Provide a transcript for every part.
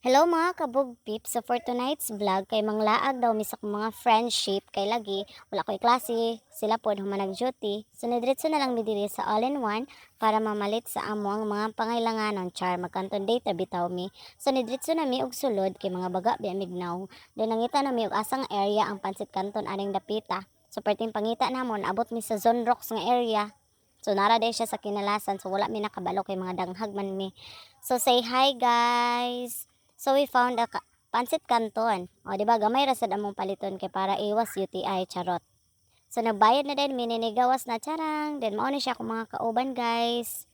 Hello mga kabog peeps. So for tonight's vlog kay manglaag daw mi sa akong mga friendship kay lagi wala ko'y klase sila pod humanag duty. So nidiretso na lang mi diri sa all-in-one para mamalit sa amo ang mga pangailanganon char magkanton data bitaw mi. So nidiretso na mi og sulod kay mga baga biya mignaw. Then nangita na mi og asang area ang Pansit Canton aning dapita. So perting pangita namon abot mi sa Zone Rocks nga area. So nara day siya sa kinalasan so wala mi nakabalo kay mga danghag man mi. So say hi guys. So we found a Pansit Canton. O di ba gamay ra sad among paliton kay para iwas UTI charot. So nagbayad na din mininigawas na charang. Then mao ni siya akong mga kauban guys.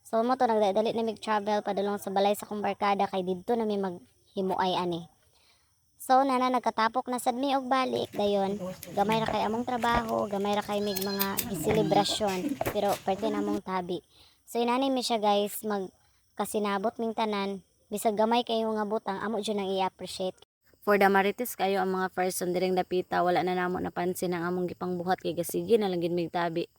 So mo to nagdadali na mig travel padulong sa balay sa kong barkada kay didto na mi maghimuay ani. So nana nagkatapok na sad mi og balik dayon. Gamay ra kay among trabaho, gamay ra kay mig mga selebrasyon pero pwede namong tabi. So inani mi siya guys mag kasinabot ming tanan bisag gamay kayo nga butang amo jud nang i-appreciate. For the marites kayo ang mga person direng dapita wala na namo napansin ang among gipangbuhat kay gasige na lang gid mig tabi.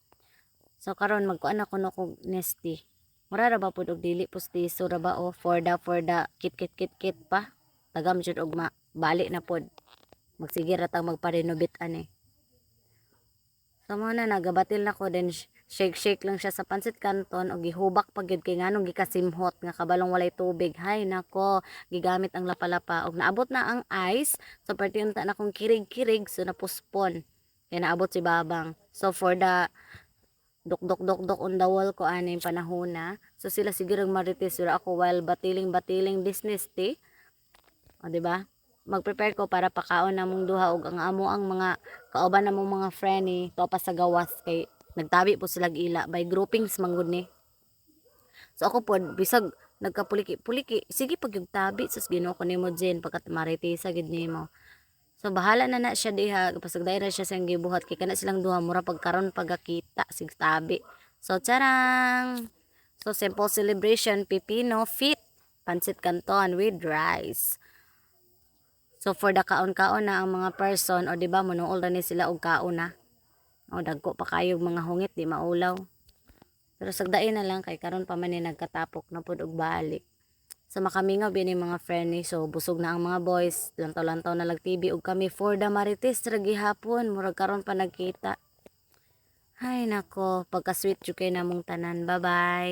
So karon magkuan ako no kog nesty. Mura ra ba pud og dili pustiso ra ba o for the kit kit kit kit pa. Tagam jud og bali na pod. Magsige ra tang magpa-renovate ani. So mo na nagabatil na ko then shake lang siya sa Pansit Canton o gihubak pa gyud kay nganong gikasimhot nga kabalong walay tubig. Hay nako, gigamit ang lapalapa og naabot na ang ice. So perti unta na kong kirig-kirig so napuspon. Kaya naabot si Babang. So for the dok on the wall ko ani panahona. So sila siguro marites sura ako while batiling business ti. O di ba? Mag-prepare ko para pakaon namong duha og ang amo ang mga kauban namong mga friend ni to pa sa gawas kay nagtabi po sila ila by groupings manggod ni. So ako pod bisag nagkapuliki-puliki sige pag yung tabi sus Ginoo ko nimo Jen pagkat maritisa gid nimo. So bahala na siya diha pasag dai ra siya sa gibuhat kay kana silang duha mura pagkaron pagakita sig tabi. So charang. So simple celebration pipino fit Pansit Canton with rice. So for the kaon-kaon na ang mga person o di ba monool ra ni sila og kaon na. O dagko pa kayo mga hungit di maulaw. Pero sagdain na lang kay karon pa man ni nagkatapok na pud og balik. Sa makamingaw bini mga friend ni so busog na ang mga boys. Lantaw-lantaw na lag TV og kami for the marites ra gihapon murag karon pa nagkita. Hay nako, pagka sweet jud kay namong tanan. Bye-bye.